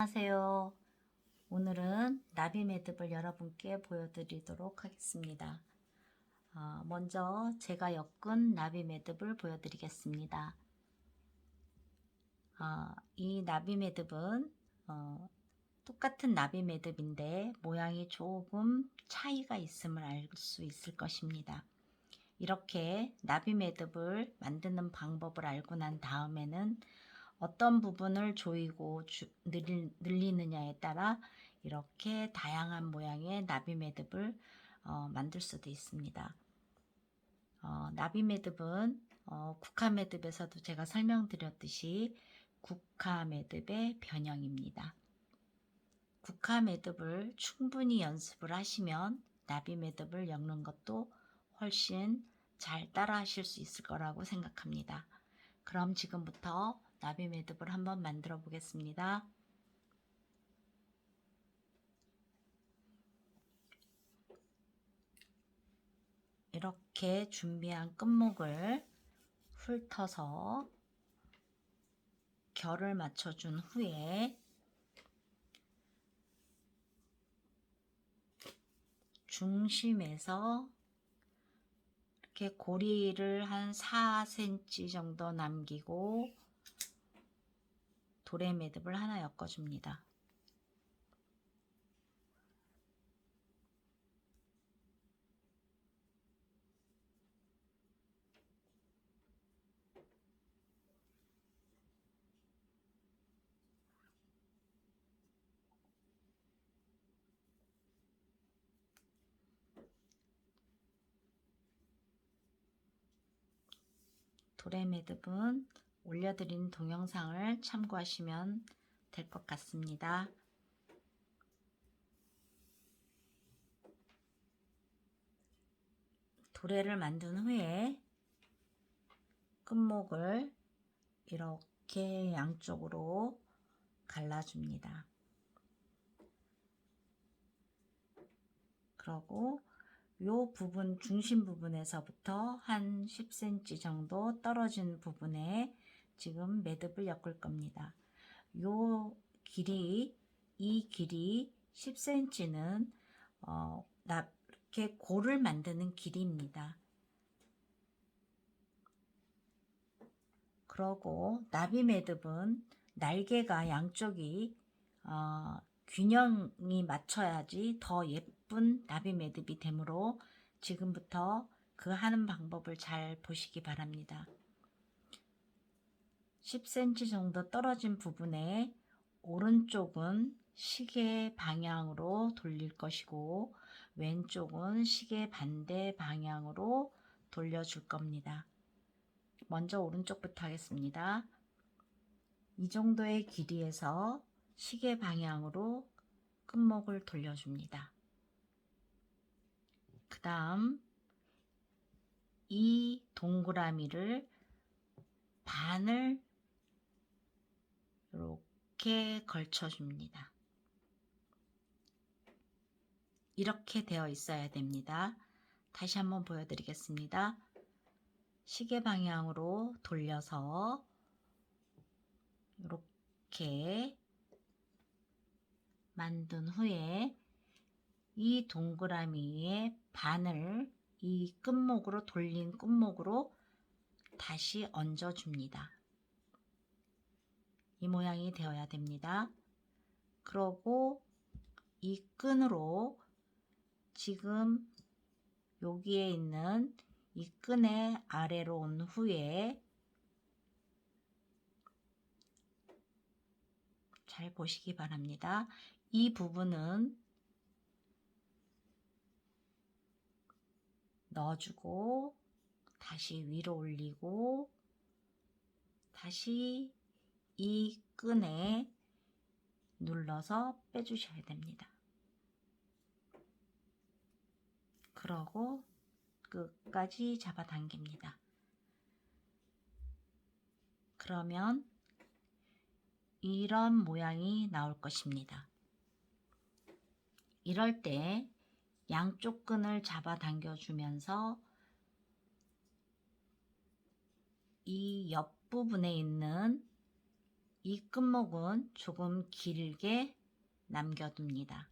안녕하세요. 오늘은 나비 매듭을 여러분께 보여드리도록 하겠습니다. 먼저 제가 엮은 나비 매듭을 보여드리겠습니다. 이 나비 매듭은 똑같은 나비 매듭인데 모양이 조금 차이가 있음을 알 수 있을 것입니다. 이렇게 나비 매듭을 만드는 방법을 알고 난 다음에는 어떤 부분을 조이고 늘리느냐에 따라 이렇게 다양한 모양의 나비 매듭을 만들 수도 있습니다. 나비 매듭은 국화 매듭에서도 제가 설명드렸듯이 국화 매듭의 변형입니다. 국화 매듭을 충분히 연습을 하시면 나비 매듭을 엮는 것도 훨씬 잘 따라 하실 수 있을 거라고 생각합니다. 그럼 지금부터 나비 매듭을 한번 만들어 보겠습니다. 이렇게 준비한 끝목을 훑어서 결을 맞춰준 후에 중심에서 이렇게 고리를 한 4cm 정도 남기고 도래 매듭을 하나 엮어줍니다. 도래 매듭은 올려드린 동영상을 참고하시면 될 것 같습니다. 도래를 만든 후에 끝목을 이렇게 양쪽으로 갈라줍니다. 그리고 요 부분 중심 부분에서부터 한 10cm 정도 떨어진 부분에 지금 매듭을 엮을 겁니다. 요 길이, 이 길이 10cm는 이렇게 골을 만드는 길이입니다. 그러고 나비 매듭은 날개가 양쪽이 균형이 맞춰야지 더 예쁜 나비 매듭이 되므로 지금부터 그 하는 방법을 잘 보시기 바랍니다. 10cm 정도 떨어진 부분에 오른쪽은 시계 방향으로 돌릴 것이고 왼쪽은 시계 반대 방향으로 돌려줄 겁니다. 먼저 오른쪽부터 하겠습니다. 이 정도의 길이에서 시계 방향으로 끝목을 돌려줍니다. 그 다음 이 동그라미를 반을 이렇게 걸쳐줍니다. 이렇게 되어 있어야 됩니다. 다시 한번 보여드리겠습니다. 시계 방향으로 돌려서 이렇게 만든 후에 이 동그라미의 반을 이 끝목으로 돌린 끝목으로 다시 얹어 줍니다. 이 모양이 되어야 됩니다. 그러고 이 끈으로 지금 여기에 있는 이 끈의 아래로 온 후에 잘 보시기 바랍니다. 이 부분은 넣어주고 다시 위로 올리고 다시 이 끈에 눌러서 빼주셔야 됩니다. 그러고 끝까지 잡아당깁니다. 그러면 이런 모양이 나올 것입니다. 이럴 때 양쪽 끈을 잡아당겨 주면서 이 옆부분에 있는 이 끝목은 조금 길게 남겨둡니다.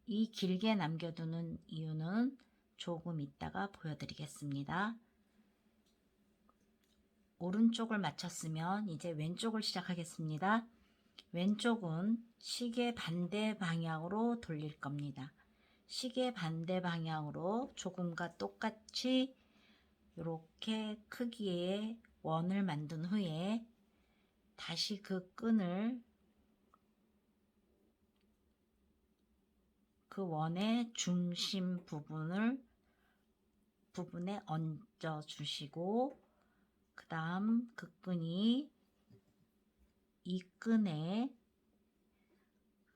이 길게 남겨두는 이유는 조금 이따가 보여드리겠습니다. 오른쪽을 마쳤으면 이제 왼쪽을 시작하겠습니다. 왼쪽은 시계 반대 방향으로 돌릴 겁니다. 시계 반대 방향으로 조금과 똑같이 이렇게 크기의 원을 만든 후에 다시 그 끈을 그 원의 중심 부분에 얹어 주시고, 그 다음 그 끈이 이 끈의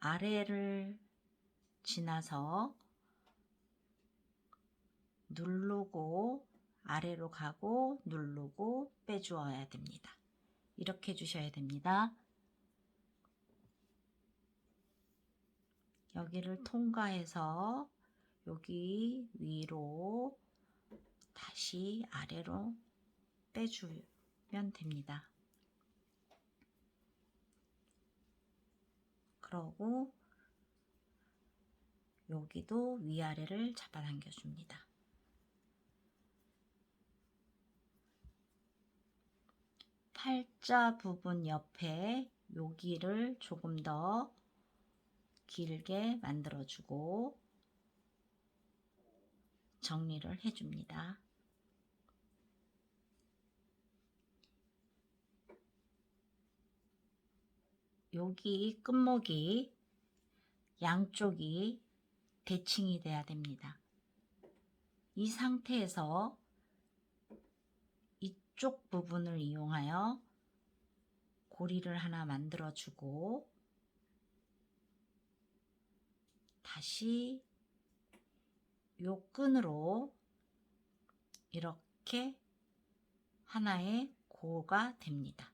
아래를 지나서 누르고 아래로 가고 누르고 빼주어야 됩니다. 이렇게 해주셔야 됩니다. 여기를 통과해서 여기 위로 다시 아래로 빼주면 됩니다. 그러고 여기도 위아래를 잡아당겨 줍니다. 팔자 부분 옆에 여기를 조금 더 길게 만들어주고 정리를 해줍니다. 여기 끝목이 양쪽이 대칭이 돼야 됩니다. 이 상태에서 이쪽 부분을 이용하여 고리를 하나 만들어주고 다시 요 끈으로 이렇게 하나의 고가 됩니다.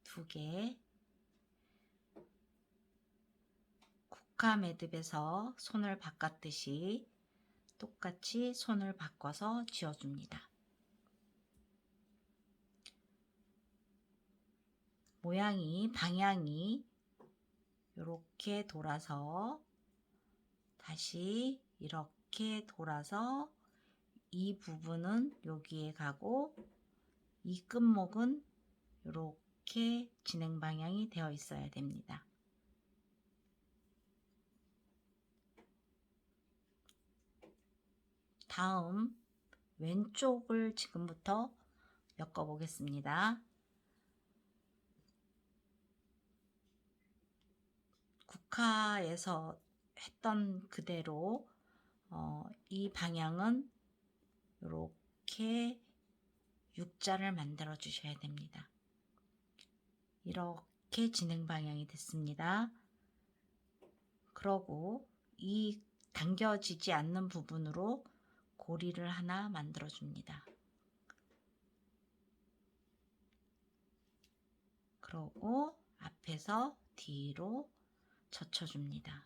두 개. 국화 매듭에서 손을 바꿨듯이 똑같이 손을 바꿔서 쥐어줍니다. 방향이 이렇게 돌아서 다시 이렇게 돌아서 이 부분은 여기에 가고 이 끝목은 이렇게 진행 방향이 되어 있어야 됩니다. 다음 왼쪽을 지금부터 엮어 보겠습니다. 국화에서 했던 그대로 이 방향은 이렇게 U자를 만들어 주셔야 됩니다. 이렇게 진행 방향이 됐습니다. 그러고 이 당겨지지 않는 부분으로 고리를 하나 만들어 줍니다. 그러고 앞에서 뒤로 젖혀줍니다.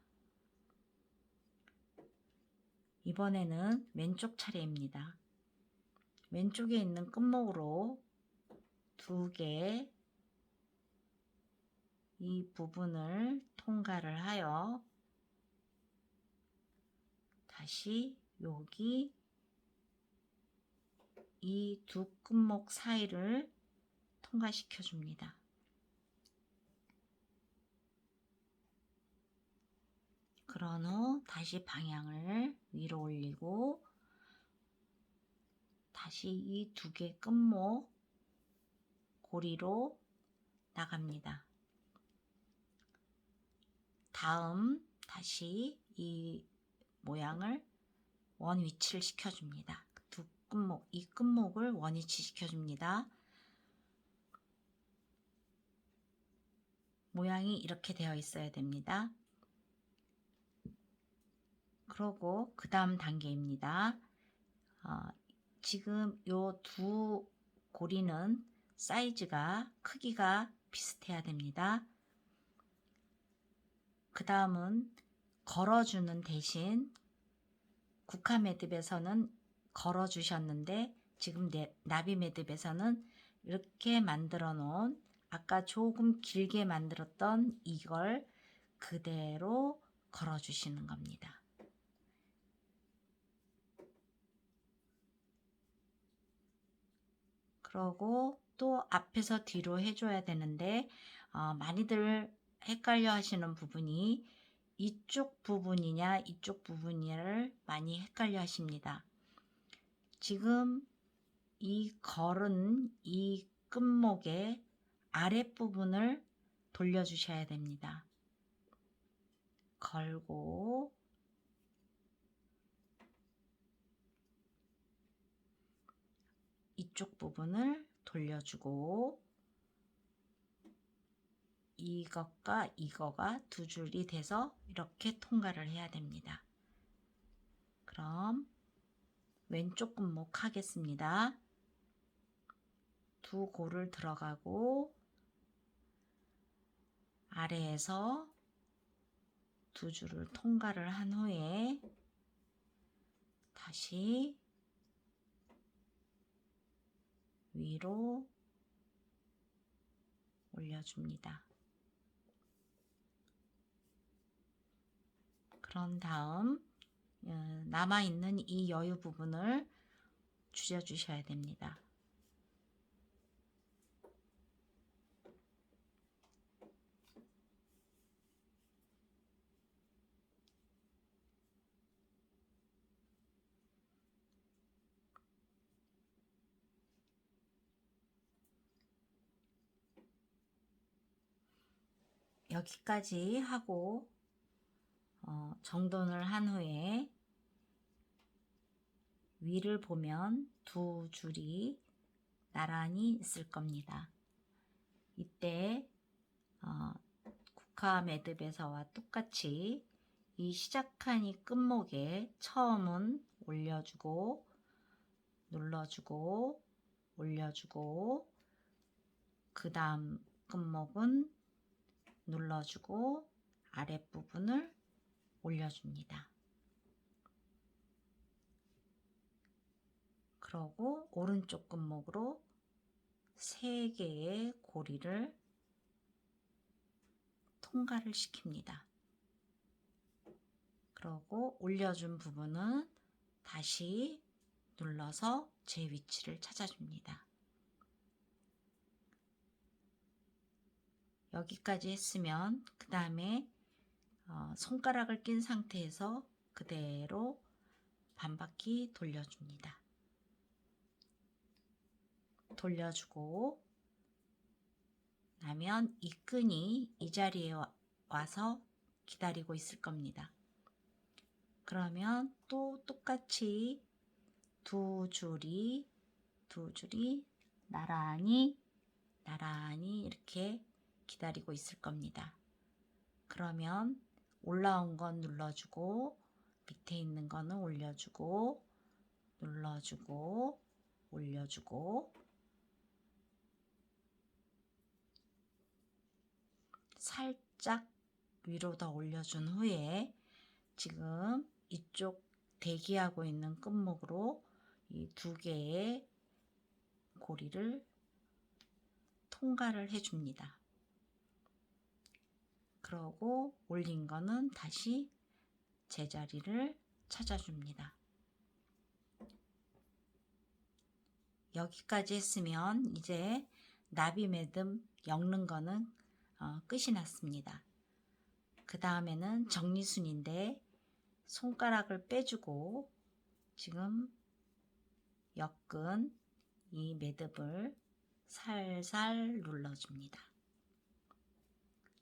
이번에는 왼쪽 차례입니다. 왼쪽에 있는 끝목으로 두 개 이 부분을 통과를 하여 다시 여기 이 두 끝목 사이를 통과시켜 줍니다. 그런 후 다시 방향을 위로 올리고 다시 이 두 개 끝목 고리로 나갑니다. 다음 다시 이 모양을 원 위치를 시켜줍니다. 두 끝목, 이 끝목을 원 위치 시켜줍니다. 모양이 이렇게 되어 있어야 됩니다. 그러고 그 다음 단계입니다. 지금 요 두 고리는 사이즈가 크기가 비슷해야 됩니다. 그 다음은 걸어주는 대신 국화 매듭에서는 걸어주셨는데 지금 나비 매듭에서는 이렇게 만들어 놓은 아까 조금 길게 만들었던 이걸 그대로 걸어 주시는 겁니다. 그러고 또 앞에서 뒤로 해줘야 되는데 많이들 헷갈려 하시는 부분이 이쪽 부분이냐 이쪽 부분이냐를 많이 헷갈려 하십니다. 지금 이 걸은 이 끝목의 아랫부분을 돌려주셔야 됩니다. 걸고 이쪽 부분을 돌려주고 이것과 이거가 두 줄이 돼서 이렇게 통과를 해야 됩니다. 그럼 왼쪽 끝목 하겠습니다. 두 골을 들어가고 아래에서 두 줄을 통과를 한 후에 다시 위로 올려줍니다. 그런 다음 남아있는 이 여유 부분을 줄여주셔야 됩니다. 여기까지 하고 정돈을 한 후에 위를 보면 두 줄이 나란히 있을 겁니다. 이때 국화 매듭에서와 똑같이 이 시작한 이 끝목에 처음은 올려주고 눌러주고 올려주고 그 다음 끝목은 눌러주고 아랫부분을 올려줍니다. 그러고 오른쪽 끝목으로 3개의 고리를 통과를 시킵니다. 그러고 올려준 부분은 다시 눌러서 제 위치를 찾아줍니다. 여기까지 했으면 그 다음에 손가락을 낀 상태에서 그대로 반바퀴 돌려줍니다. 돌려주고 나면 이 끈이 이 자리에 와서 기다리고 있을 겁니다. 그러면 또 똑같이 두 줄이 나란히 이렇게 기다리고 있을 겁니다. 그러면 올라온 건 눌러주고 밑에 있는 거는 올려주고 눌러주고 올려주고 살짝 위로 더 올려준 후에 지금 이쪽 대기하고 있는 끝목으로 이 2개의 고리를 통과를 해줍니다. 그러고 올린 거는 다시 제자리를 찾아줍니다. 여기까지 했으면 이제 나비 매듭 엮는 거는 끝이 났습니다. 그 다음에는 정리순인데 손가락을 빼주고 지금 엮은 이 매듭을 살살 눌러줍니다.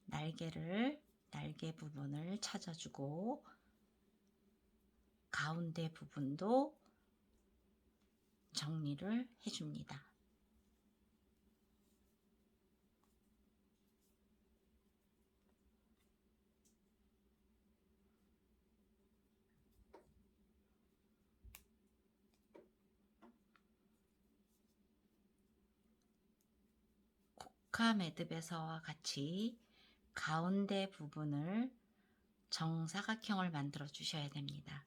날개 부분을 찾아주고 가운데 부분도 정리를 해줍니다. 국화 매듭에서와 같이 가운데 부분을 정사각형을 만들어 주셔야 됩니다.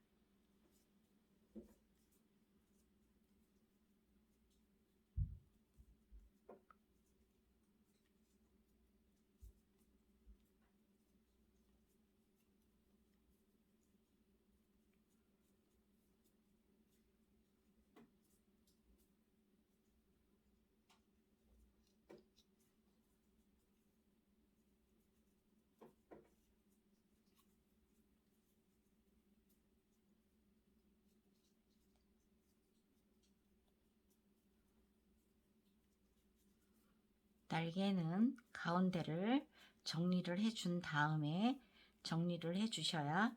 날개는 가운데를 정리를 해준 다음에 정리를 해주셔야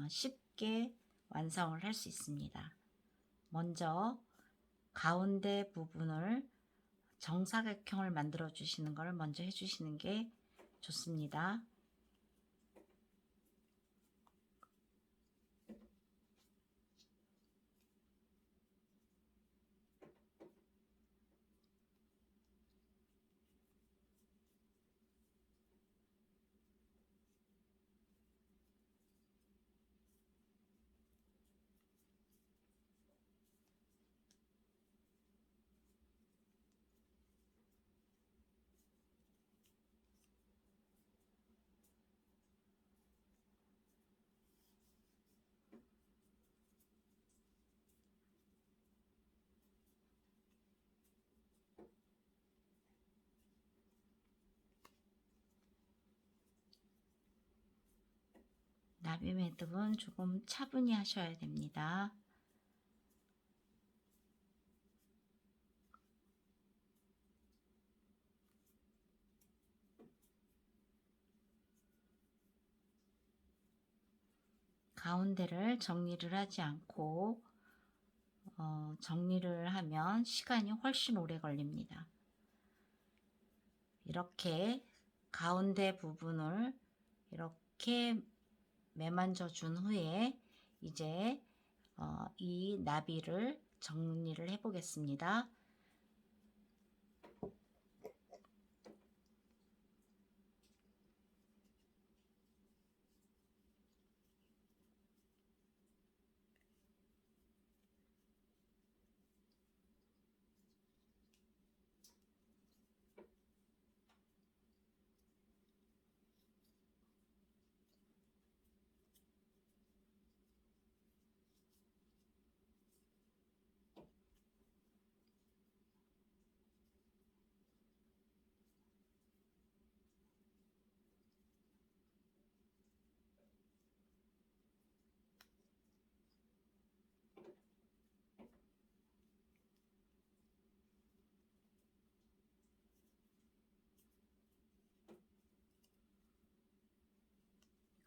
쉽게 완성을 할 수 있습니다. 먼저 가운데 부분을 정사각형을 만들어 주시는 걸 먼저 해주시는 게 좋습니다. 나비 매듭은 조금 차분히 하셔야 됩니다. 가운데를 정리를 하지 않고 정리를 하면 시간이 훨씬 오래 걸립니다. 이렇게 가운데 부분을 이렇게 매만져 준 후에 이제 이 나비를 정리를 해 보겠습니다.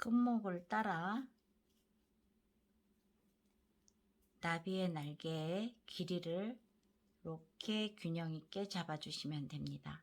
끝목을 따라 나비의 날개의 길이를 이렇게 균형 있게 잡아주시면 됩니다.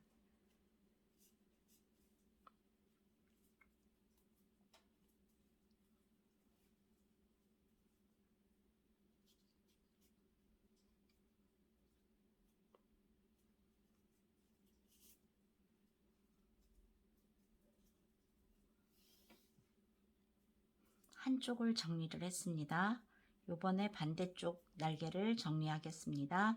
한쪽을 정리를 했습니다. 이번에 반대쪽 날개를 정리하겠습니다.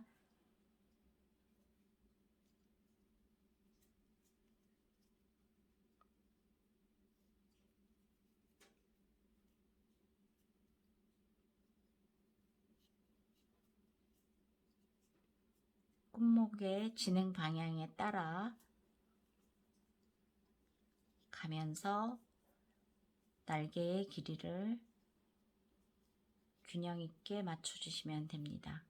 끝목의 진행 방향에 따라 가면서 날개의 길이를 균형 있게 맞춰 주시면 됩니다.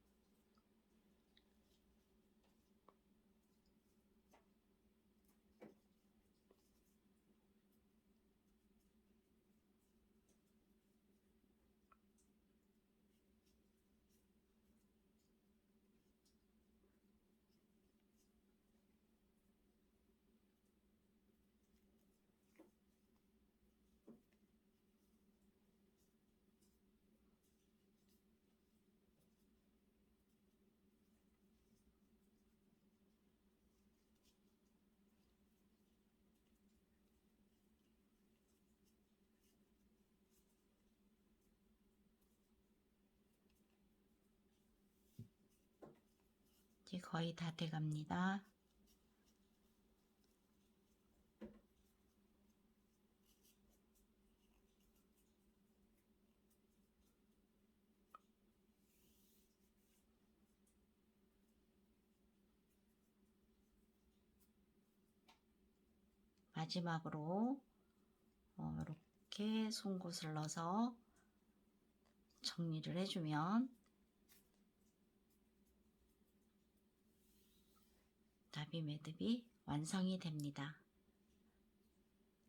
이제 거의 다 돼갑니다. 마지막으로 이렇게 송곳을 넣어서 정리를 해주면 나비 매듭이 완성이 됩니다.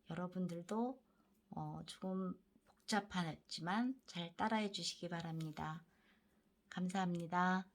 여러분들도 조금 복잡하지만 잘 따라해 주시기 바랍니다. 감사합니다.